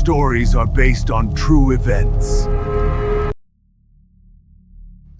stories are based on true events.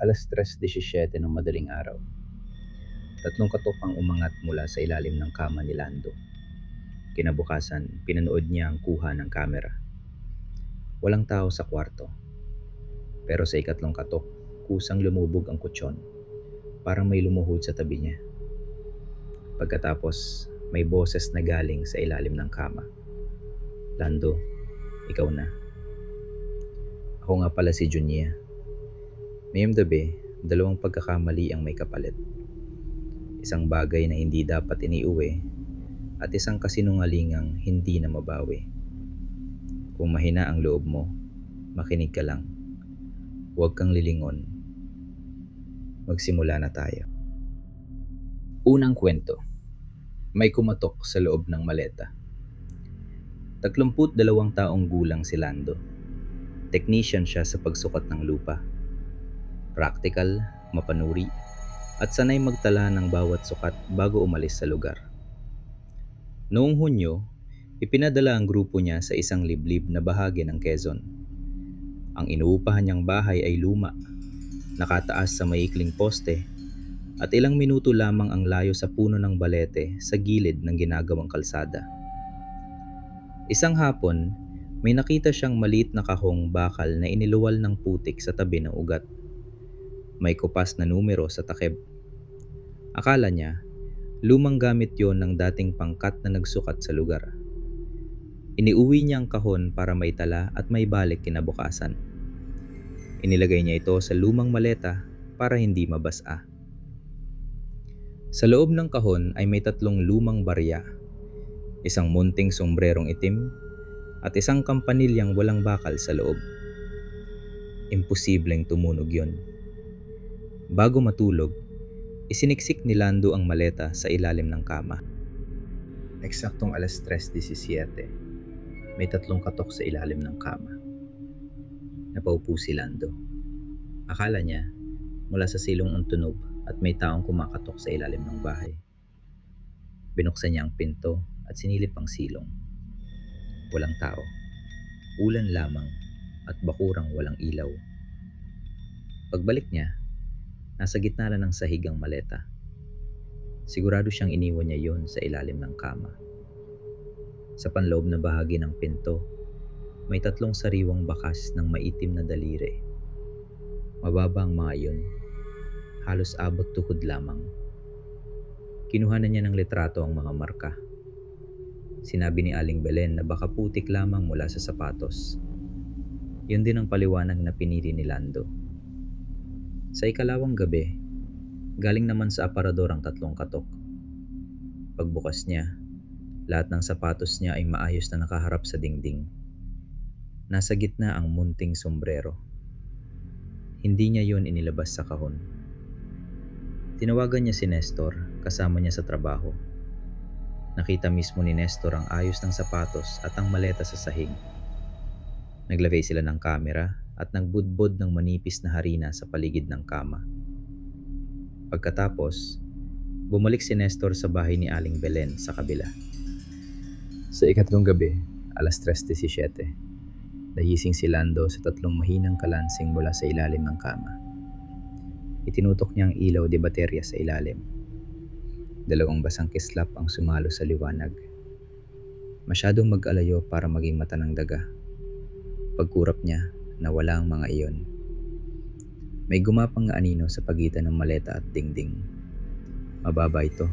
3:17 ng madaling araw. Tatlong katok ang umangat mula sa ilalim ng kama ni Lando. Kinabukasan, pinanood niya ang kuha ng kamera. Walang tao sa kwarto. Pero sa ikatlong katok, kusang lumubog ang kutsyon. Parang may lumuhod sa tabi niya. Pagkatapos, may boses na galing sa ilalim ng kama. Lando, ikaw na. Ako nga pala si Junia. Ngayong gabi, 2 pagkakamali ang may kapalit. Isang bagay na hindi dapat iniuwi at isang kasinungalingang hindi na mabawi. Kung mahina ang loob mo, makinig ka lang. Huwag kang lilingon. Magsimula na tayo. Unang kwento. May kumatok sa loob ng maleta. 32 taong gulang si Lando. Technician siya sa pagsukat ng lupa. Practical, mapanuri, at sanay magtala ng bawat sukat bago umalis sa lugar. Noong Hunyo, ipinadala ang grupo niya sa isang liblib na bahagi ng Quezon. Ang inuupahan niyang bahay ay luma, nakataas sa maikling poste, at ilang minuto lamang ang layo sa puno ng balete sa gilid ng ginagawang kalsada. Isang hapon, may nakita siyang maliit na kahong bakal na iniluwal ng putik sa tabi ng ugat. May kupas na numero sa takip. Akala niya, lumang gamit yon ng dating pangkat na nagsukat sa lugar. Iniuwi niya ang kahon para may tala at may balik kinabukasan. Inilagay niya ito sa lumang maleta para hindi mabasa. Sa loob ng kahon ay may 3 lumang barya, isang munting sombrerong itim, at isang kampanilyang walang bakal sa loob. Imposibleng tumunog yon. Bago matulog, isiniksik ni Lando ang maleta sa ilalim ng kama. Eksaktong 3:17, may 3 katok sa ilalim ng kama. Napaupo si Lando. Akala niya, mula sa silong ang tunog at may taong kumakatok sa ilalim ng bahay. Binuksan niya ang pinto at sinilip ang silong. Walang tao. Ulan lamang at bakurang walang ilaw. Pagbalik niya, nasa gitna na ng sahig ang maleta. Sigurado siyang iniwan niya yon sa ilalim ng kama. Sa panloob na bahagi ng pinto, may 3 sariwang bakas ng maitim na daliri. Mababa ang mga iyon, halos abot tuhod lamang. Kinuha na niya ng litrato ang mga marka. Sinabi ni Aling Belen na baka putik lamang mula sa sapatos. Yun din ang paliwanag na pinili ni Lando. Sa ikalawang gabi, galing naman sa aparador ang 3 katok. Pagbukas niya, lahat ng sapatos niya ay maayos na nakaharap sa dingding. Nasa gitna ang munting sombrero. Hindi niya yun inilabas sa kahon. Tinawagan niya si Nestor, kasama niya sa trabaho. Nakita mismo ni Nestor ang ayos ng sapatos at ang maleta sa sahig. Naglagay sila ng kamera at nagbudbod ng manipis na harina sa paligid ng kama. Pagkatapos, bumalik si Nestor sa bahay ni Aling Belen sa kabila. Sa ikatlong gabi, 3:17, nagising si Lando sa 3 mahinang kalansing mula sa ilalim ng kama. Itinutok niya ang ilaw de baterya sa ilalim. 2 basang kislap ang sumalo sa liwanag. Masyadong mag-alayo para maging mata ng daga. Pagkurap niya, nawala ang mga iyon. May gumapang na anino sa pagitan ng maleta at dingding. Mababa ito,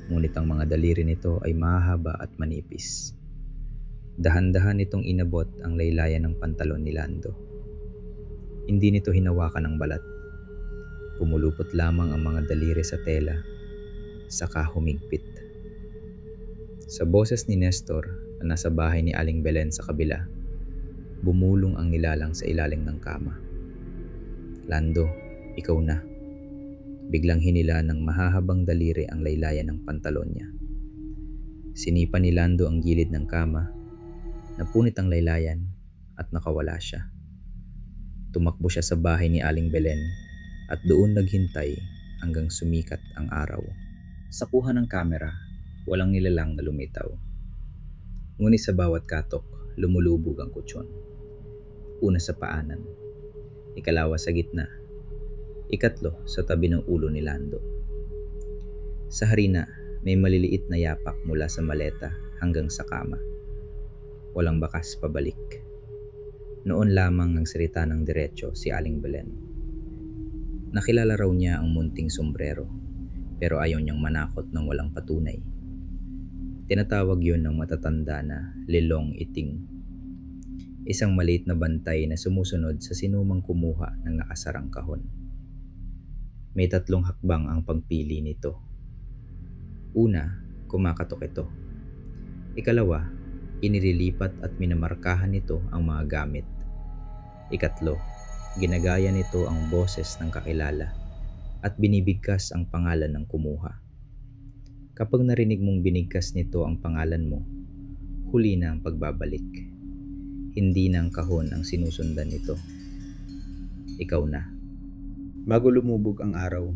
ngunit ang mga daliri nito ay mahahaba at manipis. Dahan-dahan itong inabot ang laylayan ng pantalon ni Lando. Hindi nito hinawakan ng balat. Pumulupot lamang ang mga daliri sa tela, saka humigpit. Sa boses ni Nestor na nasa bahay ni Aling Belen sa kabila, bumulong ang nilalang sa ilalim ng kama. Lando, ikaw na. Biglang hinila ng mahahabang daliri ang laylayan ng pantalon niya. Sinipa ni Lando ang gilid ng kama, napunit ang laylayan at nakawala siya. Tumakbo siya sa bahay ni Aling Belen at doon naghintay hanggang sumikat ang araw. Sa kuha ng kamera, walang nilalang na lumitaw. Ngunit sa bawat katok, lumulubog ang kutsyon. Una sa paanan, ikalawa sa gitna, ikatlo sa tabi ng ulo ni Lando. Sa harina, may maliliit na yapak mula sa maleta hanggang sa kama. Walang bakas pabalik. Noon lamang nagsalita ng diretso si Aling Belen. Nakilala raw niya ang munting sombrero, pero ayaw niyang manakot ng walang patunay. Tinatawag yun ng matatanda na lilong iting. Isang maliit na bantay na sumusunod sa sinumang kumuha ng nakasarang kahon. May 3 hakbang ang pagpili nito. Una, kumakatok ito. Ikalawa, inililipat at minamarkahan nito ang mga gamit. Ikatlo, ginagaya nito ang boses ng kakilala at binibigkas ang pangalan ng kumuha. Kapag narinig mong binigkas nito ang pangalan mo, huli na ang pagbabalik. Hindi na ang kahon ang sinusundan nito. Ikaw na. Bago lumubog ang araw,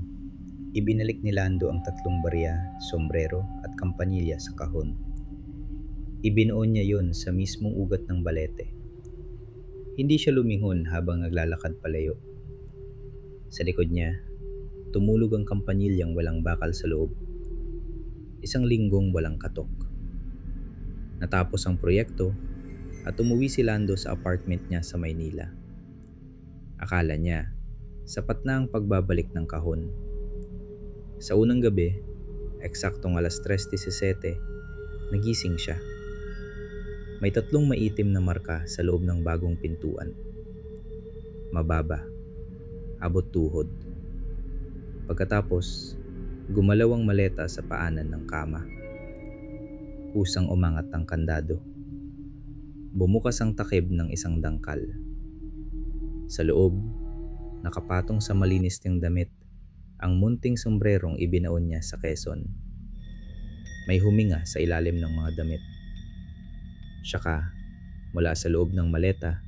ibinalik ni Lando ang 3 barya, sombrero at kampanilya sa kahon. Ibinuon niya yon sa mismong ugat ng balete. Hindi siya lumingon habang naglalakad palayo. Sa likod niya, tumulog ang kampanilyang walang bakal sa loob. 1 linggong walang katok. Natapos ang proyekto at umuwi si Lando sa apartment niya sa Maynila. Akala niya, sapat na ang pagbabalik ng kahon. Sa unang gabi, eksaktong alas 3:17, nagising siya. May 3 maitim na marka sa loob ng bagong pintuan. Mababa, abot tuhod. Pagkatapos, gumalaw ang maleta sa paanan ng kama. Kusang umangat ang kandado. Bumukas ang takip ng isang dangkal. Sa loob, nakapatong sa malinis niyang damit, ang munting sombrerong ibinaon niya sa keson. May huminga sa ilalim ng mga damit. Saka, mula sa loob ng maleta,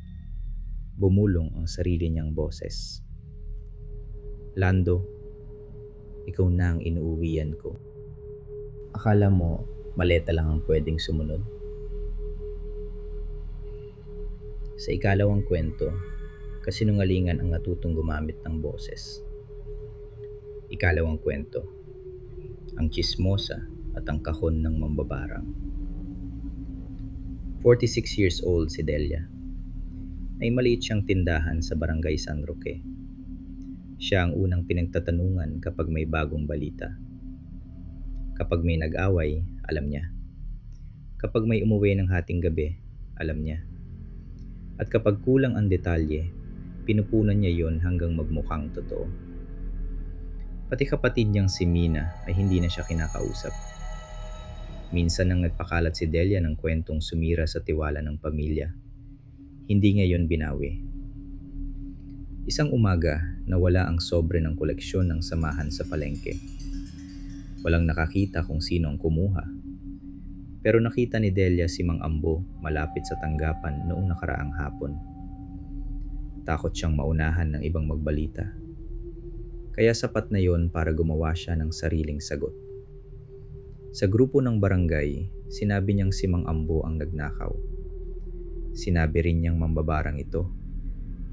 bumulong ang sarili niyang boses. Lando, ikaw na ang inuuwian ko. Akala mo, maleta lang ang pwedeng sumunod? Sa ikalawang kwento, kasinungalingan ang natutong gumamit ng boses. Ikalawang kwento, ang tsismosa at ang kahon ng mambabarang. 46 years old si Delia. May maliit siyang tindahan sa barangay San Roque. Siya ang unang pinagtatanungan kapag may bagong balita. Kapag may nag-away, alam niya. Kapag may umuwi ng hating gabi, alam niya. At kapag kulang ang detalye, pinupunan niya yon hanggang magmukhang totoo. Pati kapatid niyang si Mina ay hindi na siya kinakausap. Minsan nang nagpakalat si Delia ng kwentong sumira sa tiwala ng pamilya. Hindi ngayon binawi. Isang umaga, nawala ang sobre ng koleksyon ng samahan sa palengke. Walang nakakita kung sino ang kumuha. Pero nakita ni Delia si Mang Ambo malapit sa tanggapan noong nakaraang hapon. Takot siyang maunahan ng ibang magbalita. Kaya sapat na yon para gumawa siya ng sariling sagot. Sa grupo ng barangay, sinabi niyang si Mang Ambo ang nagnakaw. Sinabi rin niyang mambabarang ito.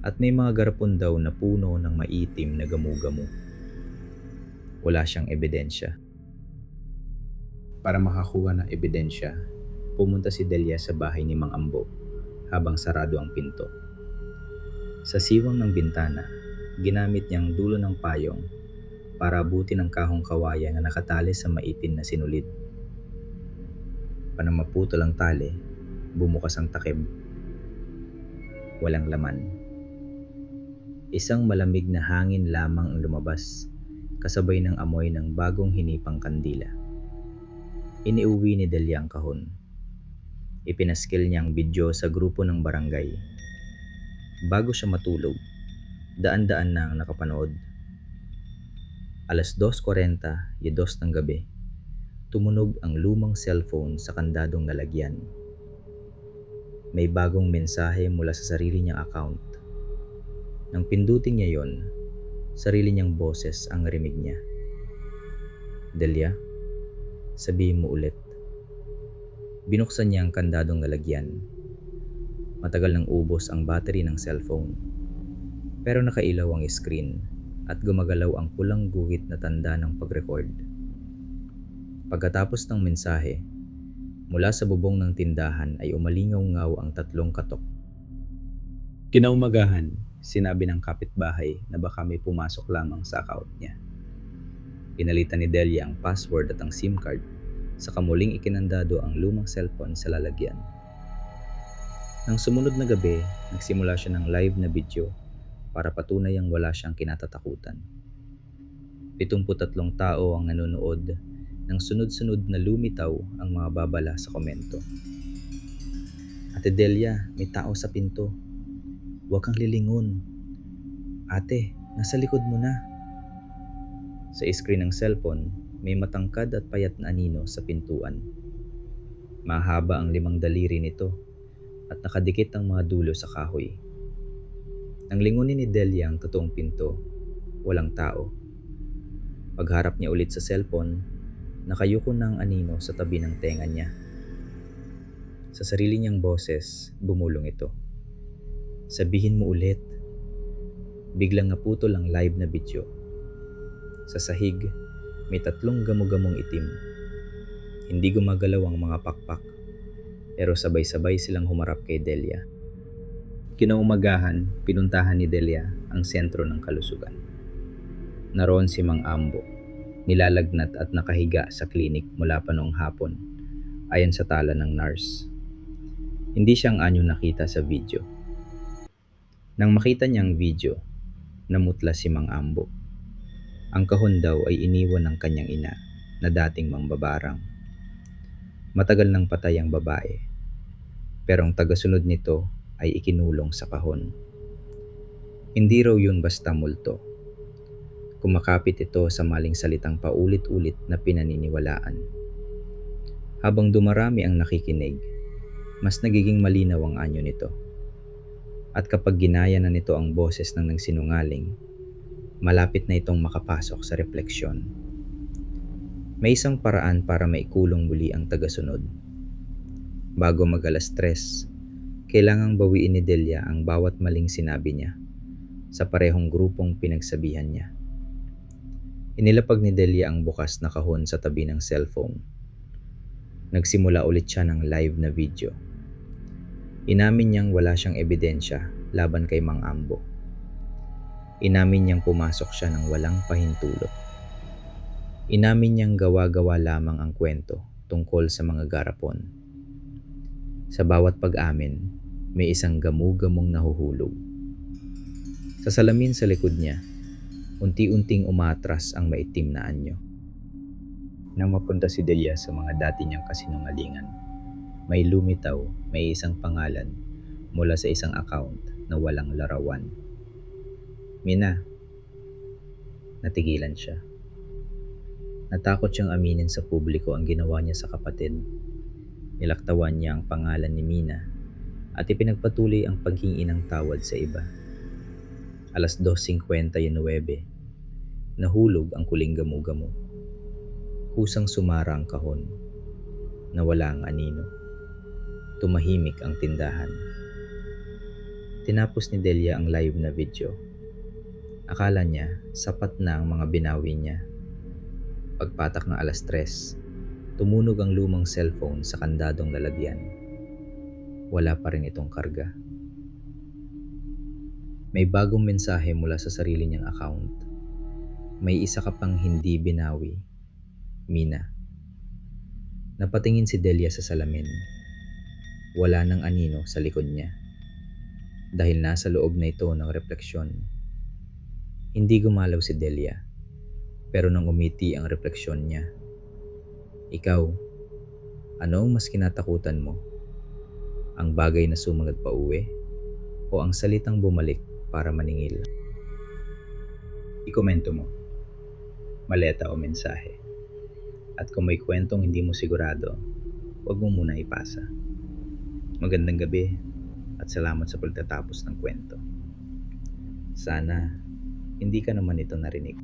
At may mga garapon daw na puno ng maitim na gamu-gamu. Wala siyang ebidensya. Para makakuha ng ebidensya, pumunta si Delia sa bahay ni Mang Ambo habang sarado ang pinto. Sa siwang ng bintana, ginamit niyang dulo ng payong para abutin ang kahong kawayan na nakatali sa maitim na sinulid. Para maputol ang tali, bumukas ang takip. Walang laman. Isang malamig na hangin lamang ang lumabas, kasabay ng amoy ng bagong hinipang kandila. Iniuwi ni Delia ang kahon. Ipinaskil niya ang video sa grupo ng barangay. Bago siya matulog, daan-daan na ang nakapanood. Alas 2:40, yedos ng gabi, tumunog ang lumang cellphone sa kandadong lalagyan. May bagong mensahe mula sa sarili niyang account. Nang pindutin niya yon, sarili niyang boses ang narinig niya. Delia, sabihin mo ulit. Binuksan niya ang kandadong lalagyan. Matagal nang ubos ang battery ng cellphone. Pero nakailaw ang screen at gumagalaw ang pulang guhit na tanda ng pag-record. Pagkatapos ng mensahe, mula sa bubong ng tindahan ay umalingaw-ngaw ang 3 katok. Kinaumagahan, sinabi ng kapitbahay na baka may pumasok lamang sa account niya. Pinalitan ni Delia ang password at ang SIM card, saka muling ikinandado ang lumang cellphone sa lalagyan. Nang sumunod na gabi, nagsimula siya ng live na video para patunay ang wala siyang kinatatakutan. 73 tao ang nanonood nang sunod-sunod na lumitaw ang mga babala sa komento. Ate Delia, may tao sa pinto. Huwag kang lilingon. Ate, nasa likod mo na. Sa screen ng cellphone, may matangkad at payat na anino sa pintuan. Mahaba ang 5 daliri nito at nakadikit ang mga dulo sa kahoy. Nang lingunin ni Delia ang totoong pinto, walang tao. Pagharap niya ulit sa cellphone, nakayuko na ang anino sa tabi ng tenga niya. Sa sarili niyang boses, bumulong ito. Sabihin mo ulit. Biglang naputol ang live na video. Sa sahig, may 3 gamo-gamong itim. Hindi gumagalaw ang mga pakpak, pero sabay-sabay silang humarap kay Delia. Kinaumagahan, pinuntahan ni Delia ang sentro ng kalusugan. Naroon si Mang Ambo, nilalagnat at nakahiga sa klinik mula pa noong hapon, ayon sa tala ng nurse. Hindi siyang anyong nakita sa video. Nang makita niyang video, namutla si Mang Ambo. Ang kahon daw ay iniwan ng kanyang ina na dating mangbabarang. Matagal nang patay ang babae, pero ang tagasunod nito ay ikinulong sa kahon. Hindi raw yun basta multo. Kumakapit ito sa maling salitang paulit-ulit na pinaniniwalaan. Habang dumarami ang nakikinig, mas nagiging malinaw ang anyo nito. At kapag ginaya na nito ang boses ng nagsinungaling, malapit na itong makapasok sa refleksyon. May isang paraan para maikulong muli ang tagasunod. Bago mag-alas 3, kailangang bawiin ni Delia ang bawat maling sinabi niya sa parehong grupong pinagsabihan niya. Inilapag ni Delia ang bukas na kahon sa tabi ng cellphone. Nagsimula ulit siya ng live na video. Inamin niyang wala siyang ebidensya laban kay Mang Ambo. Inamin niyang pumasok siya ng walang pahintulot. Inamin niyang gawa-gawa lamang ang kwento tungkol sa mga garapon. Sa bawat pag-amin, may isang gamu-gamong nahuhulog. Sa salamin sa likod niya, unti-unting umatras ang maitim na anyo. Nang mapunta si Delia sa mga dati niyang kasinungalingan, may lumitaw, may isang pangalan mula sa isang account na walang larawan. Mina. Natigilan siya. Natakot siyang aminin sa publiko ang ginawa niya sa kapatid. Nilaktawan niya ang pangalan ni Mina at ipinagpatuloy ang paghingi ng tawad sa iba. 2:59 nahulog ang kuling gamu-gamo. Kusang sumara ang kahon. Nawala ang anino. Tumahimik ang tindahan. Tinapos ni Delia ang live na video. Akala niya sapat na ang mga binawi niya. Pagpatak ng 3:00, tumunog ang lumang cellphone sa kandadong lalagyan. Wala pa rin itong karga. May bagong mensahe mula sa sarili niyang account. May isa ka pang hindi binawi, Mina. Napatingin si Delia sa salamin. Wala nang anino sa likod niya. Dahil nasa loob na ito ng refleksyon. Hindi gumalaw si Delia, pero nang umiti ang refleksyon niya. Ikaw, ano ang mas kinatakutan mo? Ang bagay na sumunod pa uwi o ang salitang bumalik para maningil? Ikomento mo, maleta o mensahe. At kung may kwentong hindi mo sigurado, huwag mo muna ipasa. Magandang gabi at salamat sa pagtatapos ng kwento. Sana hindi ka naman ito narinig.